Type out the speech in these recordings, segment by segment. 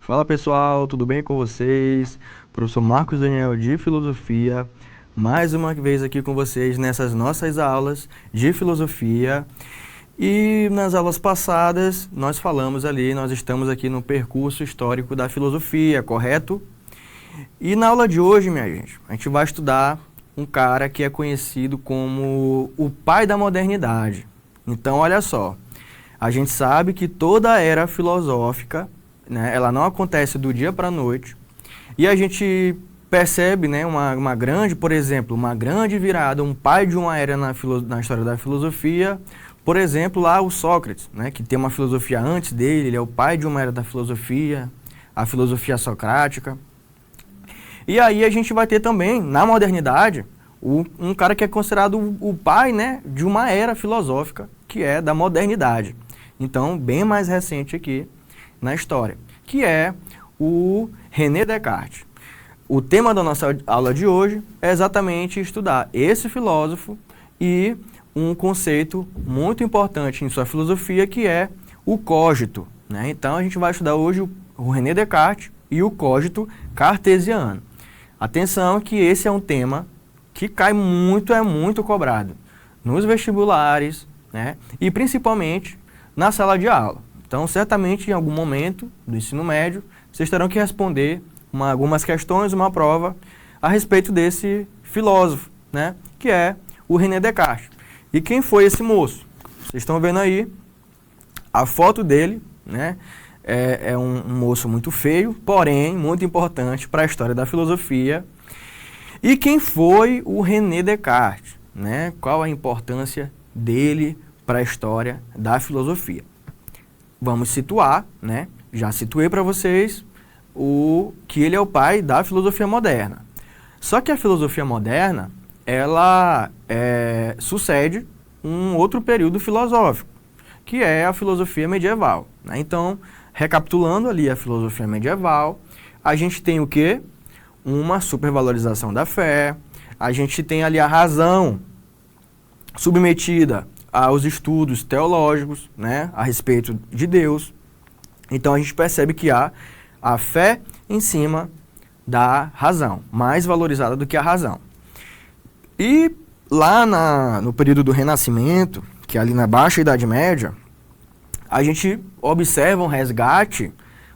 Fala pessoal, tudo bem com vocês? Professor Marcos Daniel de Filosofia, mais uma vez aqui com vocês nessas nossas aulas de filosofia. E nas aulas passadas nós falamos ali, nós estamos aqui no percurso histórico da filosofia, correto? E na aula de hoje, minha gente, a gente vai estudar um cara que é conhecido como o pai da modernidade. Então, olha só, a gente sabe que toda a era filosófica, né, ela não acontece do dia para a noite, e a gente percebe, né, uma grande, por exemplo, uma grande virada, um pai de uma era na história da filosofia, por exemplo, lá o Sócrates, né, que tem uma filosofia antes dele, ele é o pai de uma era da filosofia, a filosofia socrática. E aí a gente vai ter também, na modernidade, um cara que é considerado o pai, né, de uma era filosófica, que é da modernidade. Então, bem mais recente aqui na história, que é o René Descartes. O tema da nossa aula de hoje é exatamente estudar esse filósofo e um conceito muito importante em sua filosofia, que é o cogito, né? Então, a gente vai estudar hoje o René Descartes e o cogito cartesiano. Atenção que esse é um tema que cai muito, é muito cobrado nos vestibulares, né? E principalmente na sala de aula. Então, certamente, em algum momento do ensino médio, vocês terão que responder algumas questões, uma prova, a respeito desse filósofo, né? Que é o René Descartes. E quem foi esse moço? Vocês estão vendo aí a foto dele, né? É um moço muito feio, porém muito importante para a história da filosofia. E quem foi o René Descartes, né? Qual a importância dele para a história da filosofia? Vamos situar, né? Já situei para vocês que ele é o pai da filosofia moderna. Só que a filosofia moderna, ela sucede um outro período filosófico, que é a filosofia medieval, né? Então, recapitulando ali a filosofia medieval, a gente tem o quê? Uma supervalorização da fé, a gente tem ali a razão submetida aos estudos teológicos, né, a respeito de Deus. Então a gente percebe que há a fé em cima da razão, mais valorizada do que a razão. E lá no período do Renascimento, que é ali na Baixa Idade Média, a gente observa um resgate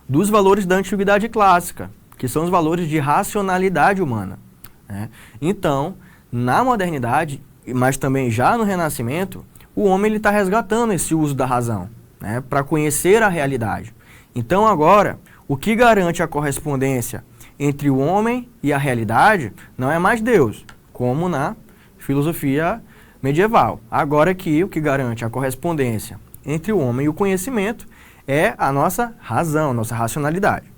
dos valores da antiguidade clássica, que são os valores de racionalidade humana, né? Então, na modernidade, mas também já no Renascimento, o homem está resgatando esse uso da razão, né, para conhecer a realidade. Então agora, o que garante a correspondência entre o homem e a realidade não é mais Deus, como na filosofia medieval. Agora que o que garante a correspondência entre o homem e o conhecimento é a nossa razão, nossa racionalidade.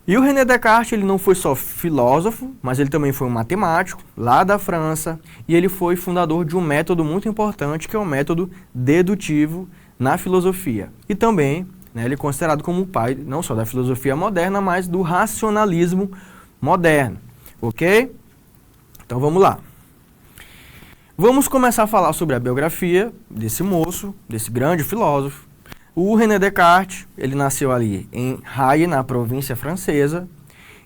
E o René Descartes, ele não foi só filósofo, mas ele também foi um matemático, lá da França, e ele foi fundador de um método muito importante, que é o método dedutivo na filosofia. E também, né, ele é considerado como o pai, não só da filosofia moderna, mas do racionalismo moderno. Ok? Então vamos lá. Vamos começar a falar sobre a biografia desse moço, desse grande filósofo. O René Descartes, ele nasceu ali em Haye, na província francesa,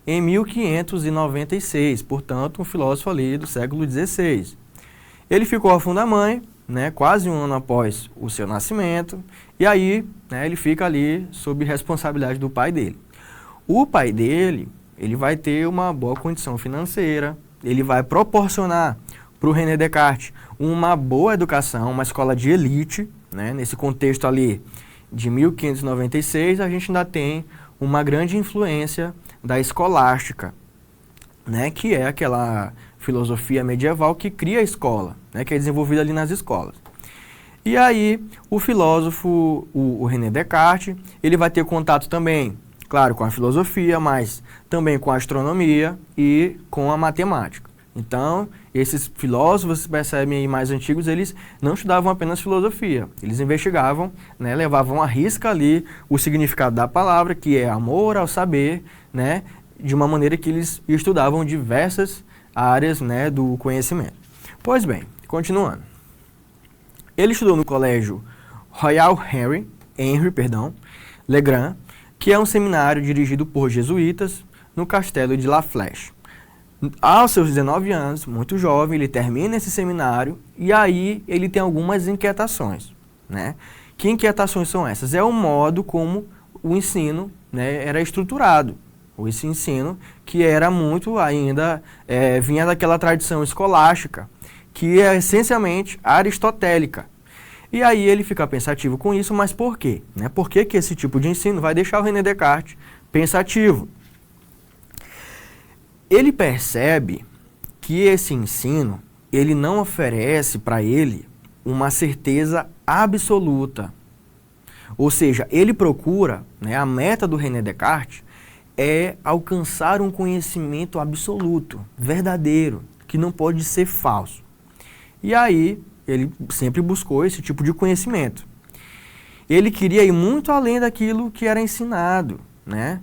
em 1596, portanto, um filósofo ali do século XVI. Ele ficou órfão da mãe, né, quase um ano após o seu nascimento, e aí, né, ele fica ali sob responsabilidade do pai dele. O pai dele, ele vai ter uma boa condição financeira, ele vai proporcionar para o René Descartes uma boa educação, uma escola de elite, né, nesse contexto ali de 1596, a gente ainda tem uma grande influência da escolástica, né, que é aquela filosofia medieval que cria a escola, né, que é desenvolvida ali nas escolas. E aí, o filósofo, o René Descartes, ele vai ter contato também, claro, com a filosofia, mas também com a astronomia e com a matemática. Então, esses filósofos, percebem aí mais antigos, eles não estudavam apenas filosofia, eles investigavam, né, levavam à risca ali o significado da palavra, que é amor ao saber, né, de uma maneira que eles estudavam diversas áreas, né, do conhecimento. Pois bem, continuando. Ele estudou no colégio Royal Henry, Legrand, que é um seminário dirigido por jesuítas no castelo de La Flèche. Aos seus 19 anos, muito jovem, ele termina esse seminário e aí ele tem algumas inquietações, né? Que inquietações são essas? É o modo como o ensino, né, era estruturado. Esse ensino que era muito ainda, vinha daquela tradição escolástica, que é essencialmente aristotélica. E aí ele fica pensativo com isso, mas por quê? Né? Por que esse tipo de ensino vai deixar o René Descartes pensativo? Ele percebe que esse ensino, ele não oferece para ele uma certeza absoluta. Ou seja, ele procura, né, a meta do René Descartes é alcançar um conhecimento absoluto, verdadeiro, que não pode ser falso. E aí, ele sempre buscou esse tipo de conhecimento. Ele queria ir muito além daquilo que era ensinado, né?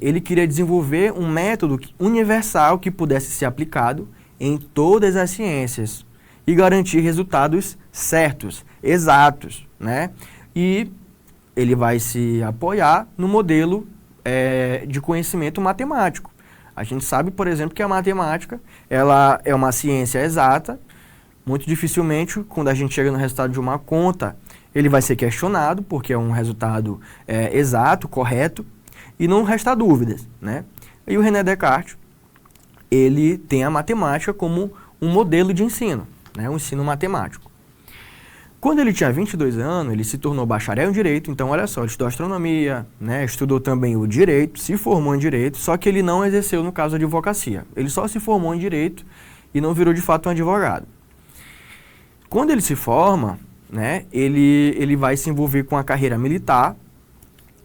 Ele queria desenvolver um método universal que pudesse ser aplicado em todas as ciências e garantir resultados certos, exatos, né? E ele vai se apoiar no modelo de conhecimento matemático. A gente sabe, por exemplo, que a matemática ela é uma ciência exata. Muito dificilmente, quando a gente chega no resultado de uma conta, ele vai ser questionado, porque é um resultado exato, correto, e não resta dúvidas, né? E o René Descartes, ele tem a matemática como um modelo de ensino, né? Um ensino matemático. Quando ele tinha 22 anos, ele se tornou bacharel em Direito, então olha só, ele estudou astronomia, né? Estudou também o Direito, se formou em Direito, só que ele não exerceu no caso a advocacia. Ele só se formou em Direito e não virou de fato um advogado. Quando ele se forma, né, ele vai se envolver com a carreira militar,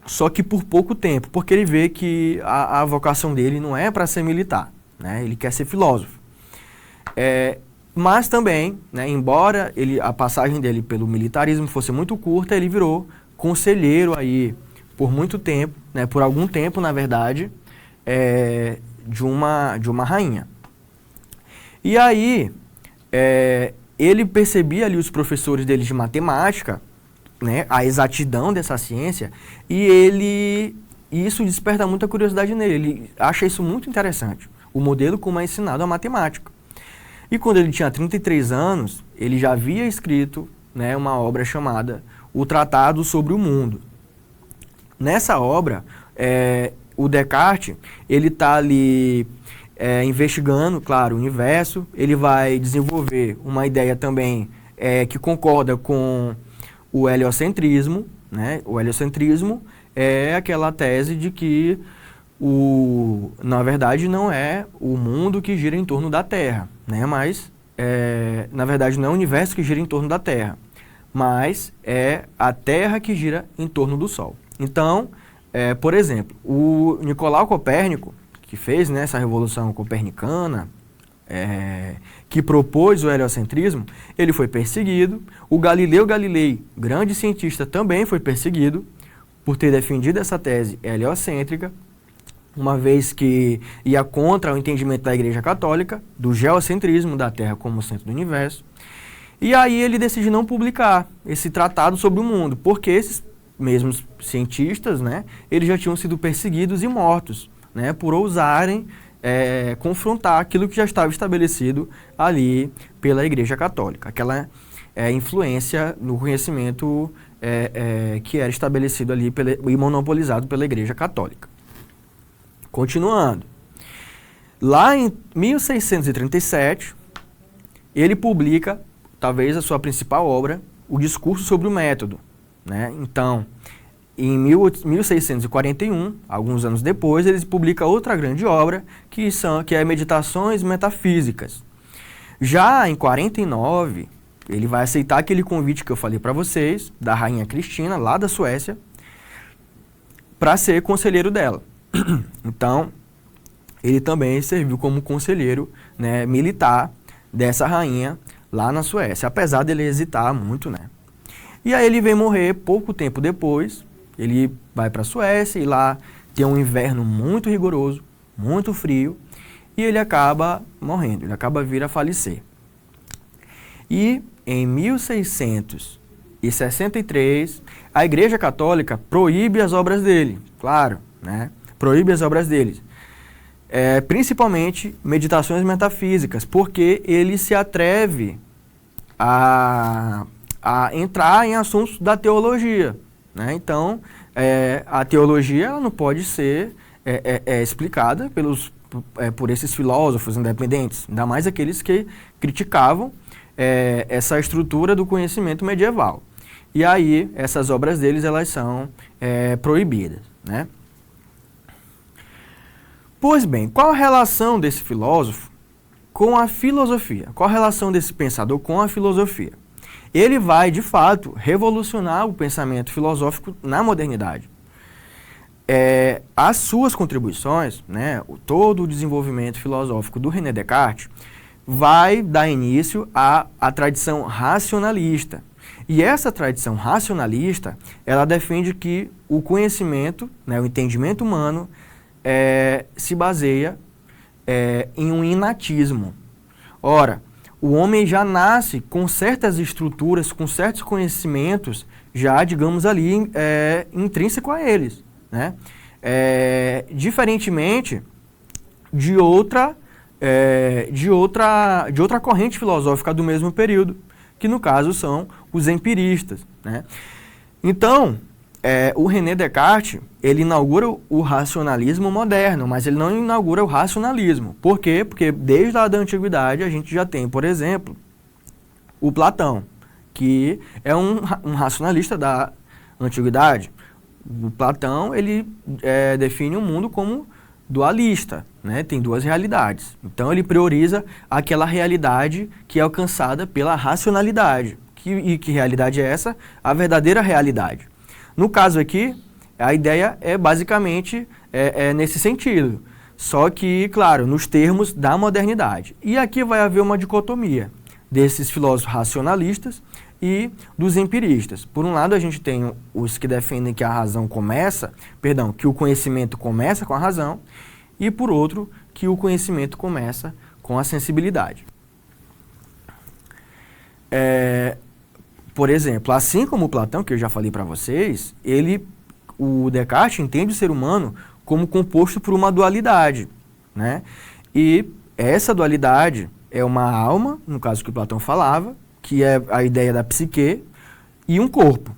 só que por pouco tempo, porque ele vê que a vocação dele não é para ser militar, né? Ele quer ser filósofo. Mas também, né, embora a passagem dele pelo militarismo fosse muito curta, ele virou conselheiro aí por muito tempo, né, por algum tempo, na verdade, de uma rainha. E aí, ele percebia ali os professores dele de matemática, né, a exatidão dessa ciência, e isso desperta muita curiosidade nele. Ele acha isso muito interessante, o modelo como é ensinado a matemática. E quando ele tinha 33 anos, ele já havia escrito, né, uma obra chamada O Tratado sobre o Mundo. Nessa obra, o Descartes, ele está ali investigando, claro, o universo. Ele vai desenvolver uma ideia também que concorda com o heliocentrismo, né? O heliocentrismo é aquela tese de que na verdade não é o mundo que gira em torno da Terra, né? Mas na verdade não é o universo que gira em torno da Terra, mas é a Terra que gira em torno do Sol. Então, por exemplo, o Nicolau Copérnico, que fez, né, essa revolução copernicana, que propôs o heliocentrismo, ele foi perseguido. O Galileu Galilei, grande cientista, também foi perseguido por ter defendido essa tese heliocêntrica, uma vez que ia contra o entendimento da Igreja Católica, do geocentrismo da Terra como centro do universo. E aí ele decide não publicar esse tratado sobre o mundo, porque esses mesmos cientistas, né, eles já tinham sido perseguidos e mortos, né, por ousarem confrontar aquilo que já estava estabelecido ali pela Igreja Católica, aquela influência no conhecimento que era estabelecido ali e monopolizado pela Igreja Católica. Continuando, lá em 1637, ele publica, talvez a sua principal obra, o Discurso sobre o Método, né? Então, em 1641, alguns anos depois, ele publica outra grande obra, que é Meditações Metafísicas. Já em 49, ele vai aceitar aquele convite que eu falei para vocês, da Rainha Cristina, lá da Suécia, para ser conselheiro dela. Então, ele também serviu como conselheiro, né, militar dessa rainha lá na Suécia, apesar dele hesitar muito, né? E aí ele vem morrer pouco tempo depois. Ele vai para a Suécia e lá tem um inverno muito rigoroso, muito frio, e ele acaba morrendo, ele acaba vir a falecer. E em 1650, 1763, a Igreja Católica proíbe as obras dele, claro, né? Proíbe as obras dele. Principalmente meditações metafísicas, porque ele se atreve a entrar em assuntos da teologia, né? Então, a teologia ela não pode ser explicada por esses filósofos independentes, ainda mais aqueles que criticavam essa estrutura do conhecimento medieval. E aí, essas obras deles elas são proibidas, né? Pois bem, qual a relação desse filósofo com a filosofia? Qual a relação desse pensador com a filosofia? Ele vai, de fato, revolucionar o pensamento filosófico na modernidade. As suas contribuições, né, todo o desenvolvimento filosófico do René Descartes, vai dar início à tradição racionalista. E essa tradição racionalista, ela defende que o conhecimento, né, o entendimento humano, se baseia em um inatismo. Ora, o homem já nasce com certas estruturas, com certos conhecimentos, já, digamos ali, intrínseco a eles, né? Diferentemente de outra corrente filosófica do mesmo período, que no caso são os empiristas, né? Então, o René Descartes, ele inaugura o racionalismo moderno, mas ele não inaugura o racionalismo. Por quê? Porque desde a Antiguidade a gente já tem, por exemplo, o Platão, que é um racionalista da Antiguidade. O Platão, ele define o mundo como dualista, né? Tem duas realidades. Então ele prioriza aquela realidade que é alcançada pela racionalidade. E que realidade é essa? A verdadeira realidade. No caso aqui, a ideia é basicamente nesse sentido, só que, claro, nos termos da modernidade. E aqui vai haver uma dicotomia desses filósofos racionalistas e dos empiristas. Por um lado, a gente tem os que defendem que que o conhecimento começa com a razão, e por outro, que o conhecimento começa com a sensibilidade. Por exemplo, assim como Platão, que eu já falei para vocês, o Descartes entende o ser humano como composto por uma dualidade, né? E essa dualidade é uma alma, no caso que Platão falava, que é a ideia da psique, e um corpo.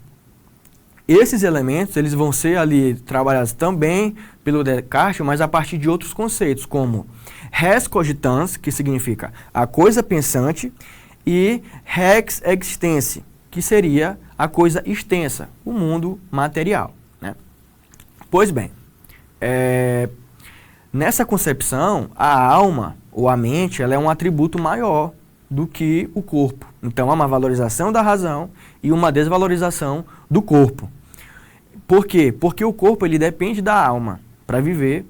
Esses elementos eles vão ser ali trabalhados também pelo Descartes, mas a partir de outros conceitos, como res cogitans, que significa a coisa pensante, e rex existentia, que seria a coisa extensa, o mundo material, né? Pois bem, nessa concepção, a alma ou a mente ela é um atributo maior do que o corpo. Então, há uma valorização da razão e uma desvalorização do corpo. Por quê? Porque o corpo ele depende da alma para viver,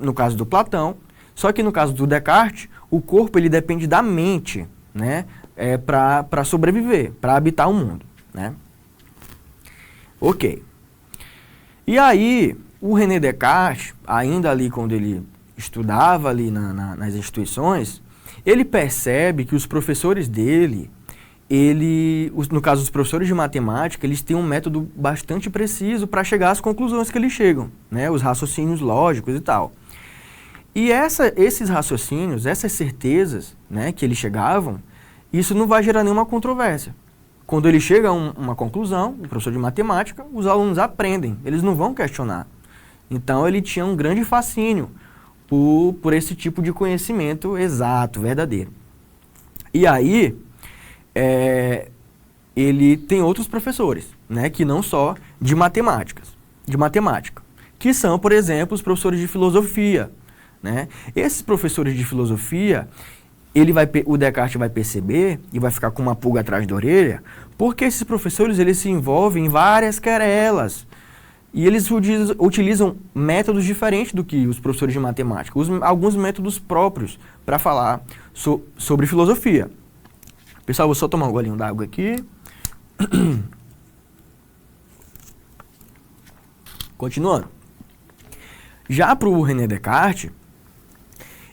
no caso do Platão, só que no caso do Descartes, o corpo ele depende da mente, né? Para sobreviver, para habitar o mundo, né? Ok. E aí, o René Descartes, ainda ali quando ele estudava ali nas instituições, ele percebe que os professores dele, no caso os professores de matemática, eles têm um método bastante preciso para chegar às conclusões que eles chegam, né? Os raciocínios lógicos e tal. E esses raciocínios, essas certezas, né, que eles chegavam, isso não vai gerar nenhuma controvérsia. Quando ele chega a uma conclusão, o professor de matemática, os alunos aprendem, eles não vão questionar. Então ele tinha um grande fascínio por esse tipo de conhecimento exato, verdadeiro. E aí, ele tem outros professores, né, que não só de matemática, que são, por exemplo, os professores de filosofia, né? Esses professores de filosofia, o Descartes vai perceber e vai ficar com uma pulga atrás da orelha, porque esses professores eles se envolvem em várias querelas e eles utilizam métodos diferentes do que os professores de matemática, alguns métodos próprios para falar sobre filosofia. Pessoal, vou só tomar um golinho d'água aqui. Continuando. Já para o René Descartes,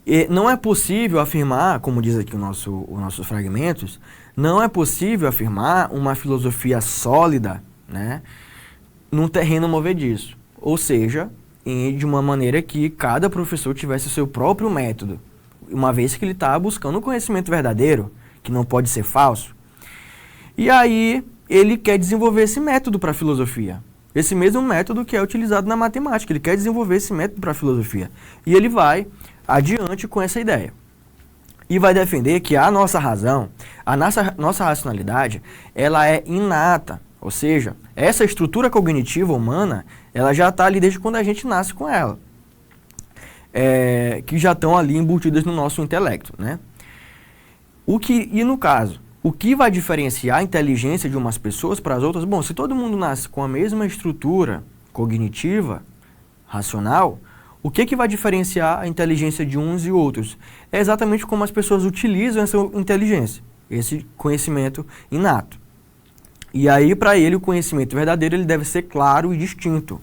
E não é possível afirmar, como diz aqui os nossos fragmentos, não é possível afirmar uma filosofia sólida, né, num terreno movediço. Ou seja, de uma maneira que cada professor tivesse o seu próprio método, uma vez que ele está buscando um conhecimento verdadeiro, que não pode ser falso. E aí ele quer desenvolver esse método para a filosofia. Esse mesmo método que é utilizado na matemática. Ele quer desenvolver esse método para a filosofia. E ele vai adiante com essa ideia. E vai defender que a nossa razão, a nossa racionalidade, ela é inata. Ou seja, essa estrutura cognitiva humana, ela já está ali desde quando a gente nasce com ela. Que já estão ali embutidas no nosso intelecto, né? E no caso, o que vai diferenciar a inteligência de umas pessoas para as outras? Bom, se todo mundo nasce com a mesma estrutura cognitiva, racional, o que vai diferenciar a inteligência de uns e outros? É exatamente como as pessoas utilizam essa inteligência, esse conhecimento inato. E aí, para ele, o conhecimento verdadeiro ele deve ser claro e distinto.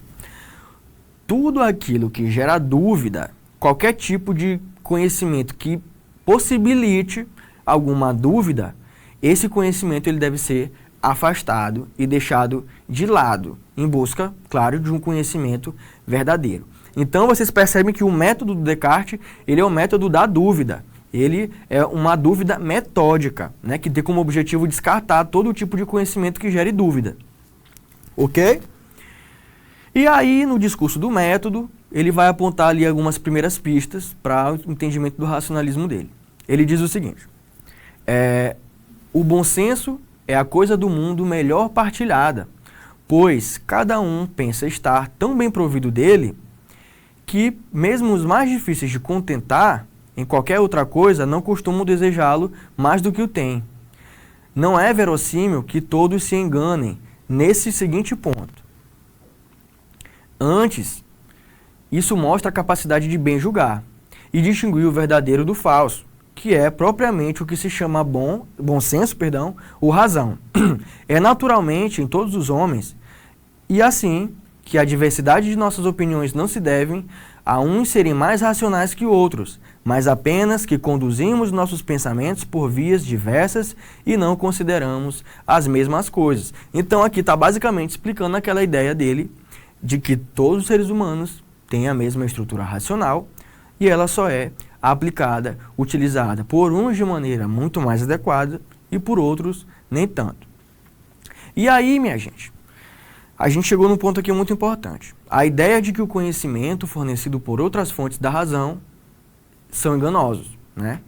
Tudo aquilo que gera dúvida, qualquer tipo de conhecimento que possibilite alguma dúvida, esse conhecimento ele deve ser afastado e deixado de lado, em busca, claro, de um conhecimento verdadeiro. Então, vocês percebem que o método do Descartes, ele é o método da dúvida. Ele é uma dúvida metódica, né, que tem como objetivo descartar todo tipo de conhecimento que gere dúvida. Ok? E aí, no discurso do método, ele vai apontar ali algumas primeiras pistas para o entendimento do racionalismo dele. Ele diz o seguinte: o bom senso é a coisa do mundo melhor partilhada, pois cada um pensa estar tão bem provido dele que mesmo os mais difíceis de contentar em qualquer outra coisa não costumam desejá-lo mais do que o têm. Não é verossímil que todos se enganem nesse seguinte ponto. Antes, isso mostra a capacidade de bem julgar e distinguir o verdadeiro do falso, que é propriamente o que se chama bom senso, ou razão. É naturalmente em todos os homens, e assim que a diversidade de nossas opiniões não se devem a uns serem mais racionais que outros, mas apenas que conduzimos nossos pensamentos por vias diversas e não consideramos as mesmas coisas. Então aqui está basicamente explicando aquela ideia dele de que todos os seres humanos têm a mesma estrutura racional e ela só é aplicada, utilizada por uns de maneira muito mais adequada e por outros nem tanto. E aí, minha gente, a gente chegou num ponto aqui muito importante. A ideia de que o conhecimento fornecido por outras fontes da razão são enganosos, né?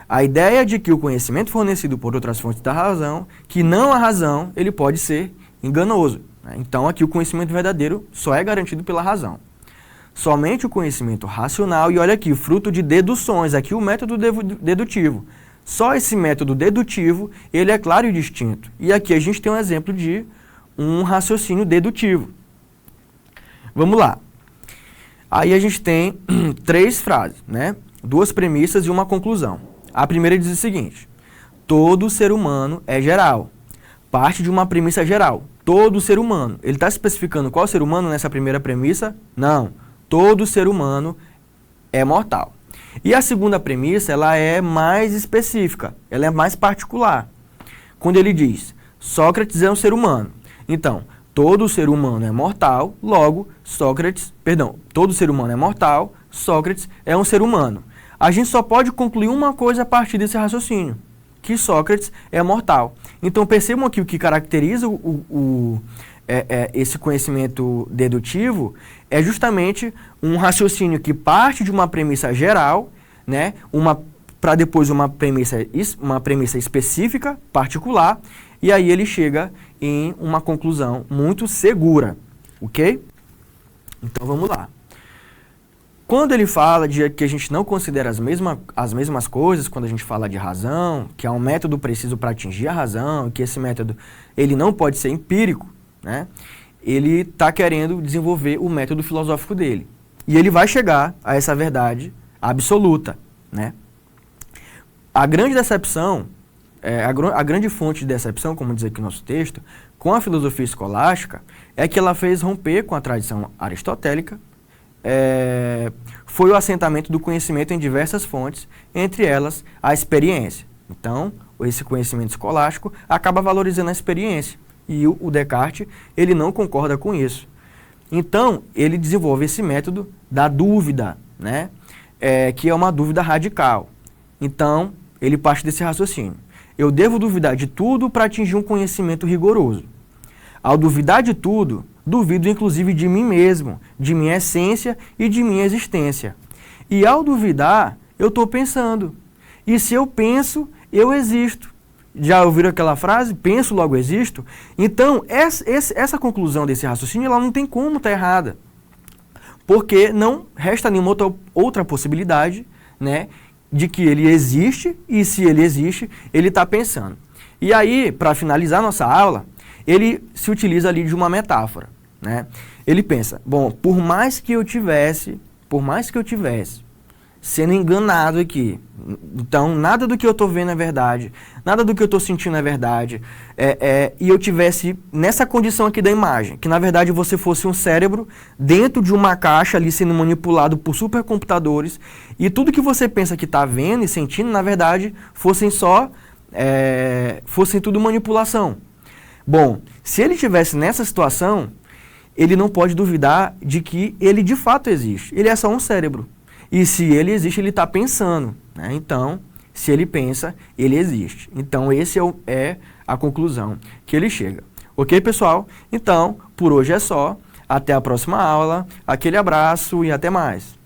A ideia de que o conhecimento fornecido por outras fontes da razão, que não a razão, ele pode ser enganoso, né? Então aqui o conhecimento verdadeiro só é garantido pela razão. Somente o conhecimento racional, e olha aqui, fruto de deduções, aqui o método dedutivo. Só esse método dedutivo, ele é claro e distinto. E aqui a gente tem um exemplo de um raciocínio dedutivo. Vamos lá. Aí a gente tem 3 frases, né? 2 premissas e uma conclusão. A primeira diz o seguinte: todo ser humano é geral. Parte de uma premissa geral. Todo ser humano. Ele está especificando qual ser humano nessa primeira premissa? Não. Todo ser humano é mortal. E a segunda premissa, ela é mais específica, ela é mais particular. Quando ele diz, Sócrates é um ser humano. Então, todo ser humano é mortal, logo, todo ser humano é mortal, Sócrates é um ser humano. A gente só pode concluir uma coisa a partir desse raciocínio, que Sócrates é mortal. Então, percebam aqui o que caracteriza esse conhecimento dedutivo é justamente um raciocínio que parte de uma premissa geral, né, para depois uma premissa específica, particular, e aí ele chega em uma conclusão muito segura, ok? Então vamos lá. Quando ele fala de que a gente não considera as mesmas coisas, quando a gente fala de razão, que há um método preciso para atingir a razão, que esse método ele não pode ser empírico, né? Ele está querendo desenvolver o método filosófico dele. E ele vai chegar a essa verdade absoluta, né? A grande decepção, a grande fonte de decepção, como diz aqui o nosso texto, com a filosofia escolástica, é que ela fez romper com a tradição aristotélica, foi o assentamento do conhecimento em diversas fontes, entre elas a experiência. Então, esse conhecimento escolástico acaba valorizando a experiência. E o Descartes, ele não concorda com isso. Então, ele desenvolve esse método da dúvida, né? Que é uma dúvida radical. Então, ele parte desse raciocínio. Eu devo duvidar de tudo para atingir um conhecimento rigoroso. Ao duvidar de tudo, duvido inclusive de mim mesmo, de minha essência e de minha existência. E ao duvidar, eu estou pensando. E se eu penso, eu existo. Já ouviram aquela frase? Penso, logo existo? Então, essa conclusão desse raciocínio, ela não tem como estar errada. Porque não resta nenhuma outra possibilidade, né, de que ele existe, e se ele existe, ele está pensando. E aí, para finalizar nossa aula, ele se utiliza ali de uma metáfora, né? Ele pensa, bom, por mais que eu tivesse sendo enganado aqui, então nada do que eu estou vendo é verdade, nada do que eu estou sentindo é verdade, e eu tivesse nessa condição aqui da imagem, que na verdade você fosse um cérebro dentro de uma caixa ali sendo manipulado por supercomputadores, e tudo que você pensa que está vendo e sentindo, na verdade, fossem tudo manipulação. Bom, se ele estivesse nessa situação, ele não pode duvidar de que ele de fato existe. Ele é só um cérebro. E se ele existe, ele está pensando, né? Então, se ele pensa, ele existe. Então, esse é a conclusão que ele chega. Ok, pessoal? Então, por hoje é só. Até a próxima aula. Aquele abraço e até mais.